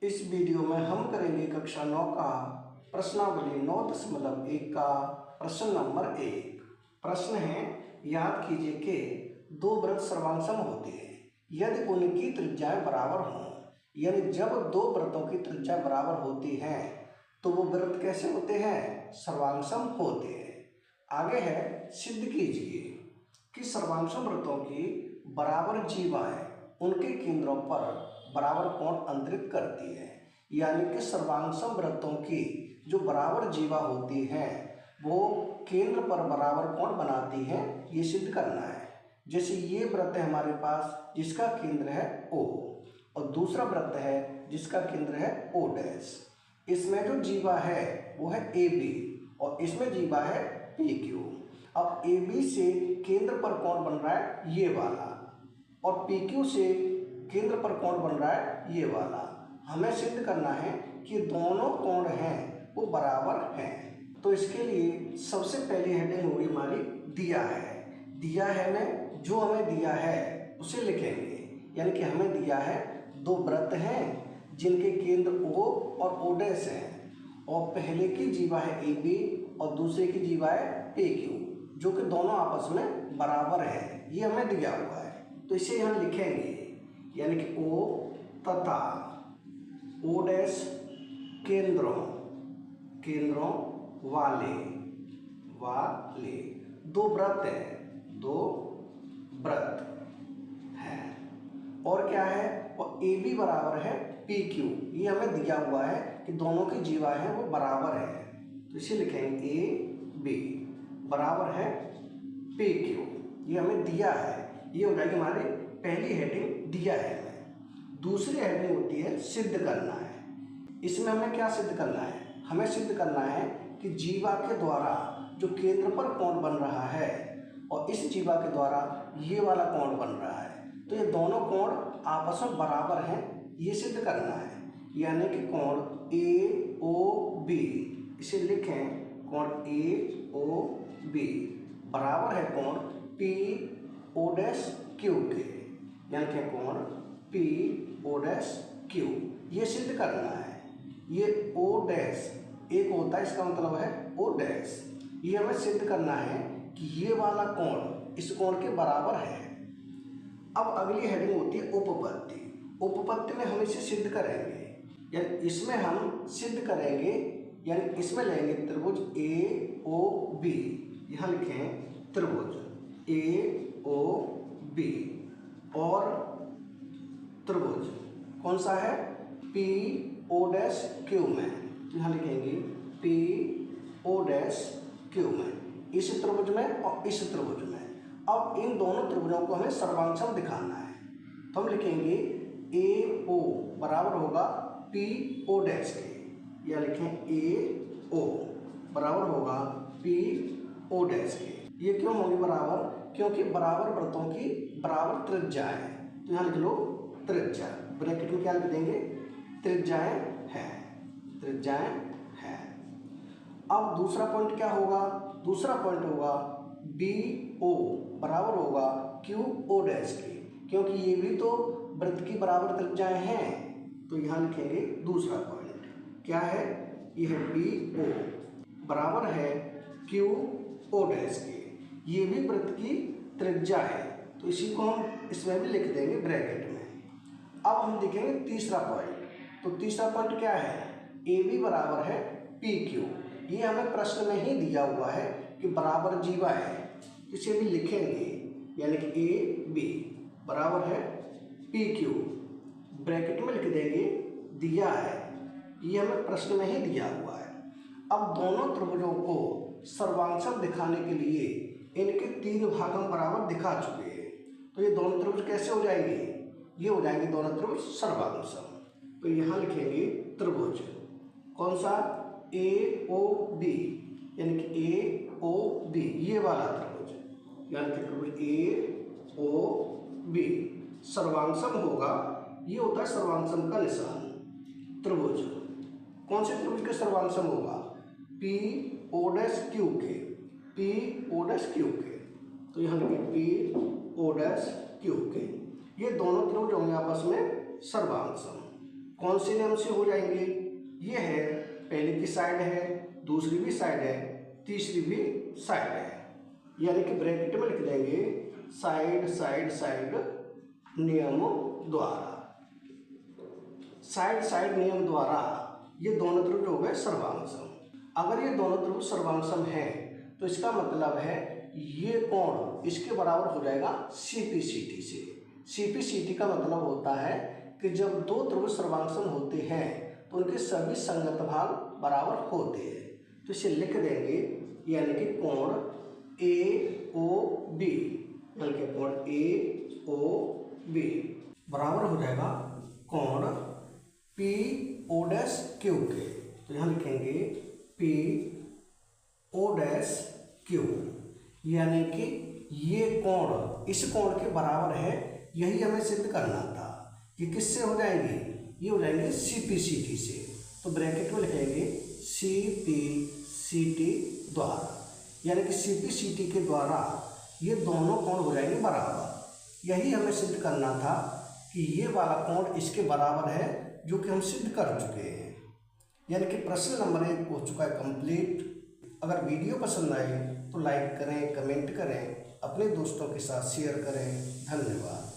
इस वीडियो में हम करेंगे कक्षा 9 का प्रश्नावली 9.1 का प्रश्न नंबर 1। प्रश्न है, याद कीजिए कि दो वृत्त सर्वांगसम होते हैं यदि उनकी त्रिज्याएं बराबर हों। यानी जब दो वृत्तों की त्रिज्या बराबर होती है तो वो वृत्त कैसे होते हैं? सर्वांगसम होते हैं। आगे है, सिद्ध कीजिए कि सर्वांगसम वृत्तों की बराबर जीवाएं उनके केंद्रों पर बराबर कोण अंतरित करती है। यानी कि सर्वांगसम वृत्तों की जो बराबर जीवा होती है वो केंद्र पर बराबर कोण बनाती है, ये सिद्ध करना है। जैसे ये वृत्त है हमारे पास जिसका केंद्र है O और दूसरा वृत्त है जिसका केंद्र है O डैश। इसमें जो जीवा है वो है AB और इसमें जीवा है PQ। अब AB से केंद्र पर कोण बन रहा है ये वाला और PQ से केंद्र पर कोण बन रहा है ये वाला। हमें सिद्ध करना है कि दोनों कोण हैं वो बराबर हैं। तो इसके लिए सबसे पहली हेडिंग होगी हमारी दिया है। दिया है में जो हमें दिया है उसे लिखेंगे। यानी कि हमें दिया है दो वृत्त हैं जिनके केंद्र O और O डैश हैं और पहले की जीवा है AB और दूसरे की जीवा है PQ जो कि दोनों आपस में बराबर है। ये हमें दिया हुआ है तो इसे यहाँ लिखेंगे। यानी कि O तथा O डैश केंद्रों वाले दो वृत्त हैं। और क्या है? और AB बराबर है PQ। ये हमें दिया हुआ है कि दोनों की जीवा है वो बराबर है तो इसे लिखेंगे AB बराबर है PQ। ये हमें दिया है। ये हो जाएगी हमारी पहली हेडिंग दिया है। दूसरी हेडिंग होती है सिद्ध करना है। इसमें हमें क्या सिद्ध करना है? हमें सिद्ध करना है कि जीवा के द्वारा जो केंद्र पर कोण बन रहा है और इस जीवा के द्वारा ये वाला कोण बन रहा है तो ये दोनों कोण आपस में बराबर हैं, ये सिद्ध करना है। यानी कि कोण AOB, इसे लिखें कोण AOB बराबर है कोण PO डैश Q के। यानी कि कोण PO डैश Q, ये सिद्ध करना है। ये O डैश एक होता है, इसका मतलब है O डैश। ये हमें सिद्ध करना है कि ये वाला कोण इस कोण के बराबर है। अब अगली हेडिंग होती है उपपत्ति। उपपत्ति में हम इसे सिद्ध करेंगे। यानी इसमें हम सिद्ध करेंगे, यानी इसमें लेंगे त्रिभुज AOB। यहाँ लिखें त्रिभुज AOB और त्रिभुज कौन सा है? PO डैश Q में। यहाँ लिखेंगे PO डैश Q में, इस त्रिभुज में और इस त्रिभुज में। अब इन दोनों त्रिभुजों को हमें सर्वांगसम दिखाना है तो हम लिखेंगे AO बराबर होगा PO डैश के। या लिखें AO बराबर होगा PO डैश के। ये क्यों होगी बराबर? क्योंकि बराबर वृत्तों की बराबर त्रिज्या है। तो यहाँ लिख लो त्रिज्या, ब्रैकेट में क्या लिख देंगे? त्रिज्याएं हैं। अब दूसरा पॉइंट क्या होगा? दूसरा पॉइंट होगा BO बराबर होगा QO डैश के, क्योंकि ये भी तो वृत्त की बराबर त्रिज्याएं हैं। तो यहाँ लिखेंगे दूसरा पॉइंट क्या है? ये है BO बराबर है QO डैश के। ये भी वृत्त की त्रिज्या है तो इसी को हम इसमें भी लिख देंगे ब्रैकेट में। अब हम देखेंगे तीसरा पॉइंट। तो तीसरा पॉइंट क्या है? AB बराबर है PQ। ये हमें प्रश्न में ही दिया हुआ है कि बराबर जीवा है, इसे भी लिखेंगे। यानी कि AB बराबर है PQ, ब्रैकेट में लिख देंगे दिया है। ये हमें प्रश्न में ही दिया हुआ है। अब दोनों त्रिभुजों को सर्वांगसम दिखाने के लिए इनके तीन भाग हम बराबर दिखा चुके हैं। तो ये दोनों त्रिभुज कैसे हो जाएंगे? ये हो जाएंगे दोनों त्रिभुज सर्वांगसम। तो यहाँ लिखेंगे त्रिभुज कौन सा? AOB, यानी कि AOB ये वाला त्रिभुज। यानी कि त्रिभुज AOB सर्वांगसम होगा। ये होता है सर्वांगसम का निशान। त्रिभुज कौन से त्रिभुज के सर्वांगसम होगा? PO डैश Q के। PO डैश Q के। तो यहाँ लिखेंगे PO डैश Q के। ये दोनों त्रिभुज होंगे आपस में सर्वांगसम। कौन से नियम से हो जाएंगे? ये है, पहले की साइड है, दूसरी भी साइड है, तीसरी भी साइड है, यानी कि ब्रैकेट में लिख देंगे साइड साइड साइड नियम द्वारा। साइड साइड नियम द्वारा ये दोनों त्रिभुज हो गए सर्वांगसम। अगर ये दोनों त्रिभुज सर्वांगसम है तो इसका मतलब है ये कोण इसके बराबर हो जाएगा CPCT से। CPCT का मतलब होता है कि जब दो त्रिभुज सर्वांगसम होते हैं तो उनके सभी संगत भाग बराबर होते हैं। तो इसे लिख देंगे, यानी कि कोण AOB, यानी कि कोण AOB बराबर हो जाएगा कोण PO'Q के। तो यहाँ लिखेंगे PO'Q, यानी कि ये कोण इस कोण के बराबर है। यही हमें सिद्ध करना था। ये किससे हो जाएंगे? ये हो जाएंगे CPCT से। तो ब्रैकेट में लिखेंगे CPCT द्वारा, यानी कि CPCT के द्वारा ये दोनों कोण हो जाएंगे बराबर। यही हमें सिद्ध करना था कि ये वाला कोण इसके बराबर है, जो कि हम सिद्ध कर चुके हैं। यानी कि प्रश्न नंबर 1 हो चुका है कंप्लीट। अगर वीडियो पसंद आए तो लाइक करें, कमेंट करें, अपने दोस्तों के साथ शेयर करें। धन्यवाद।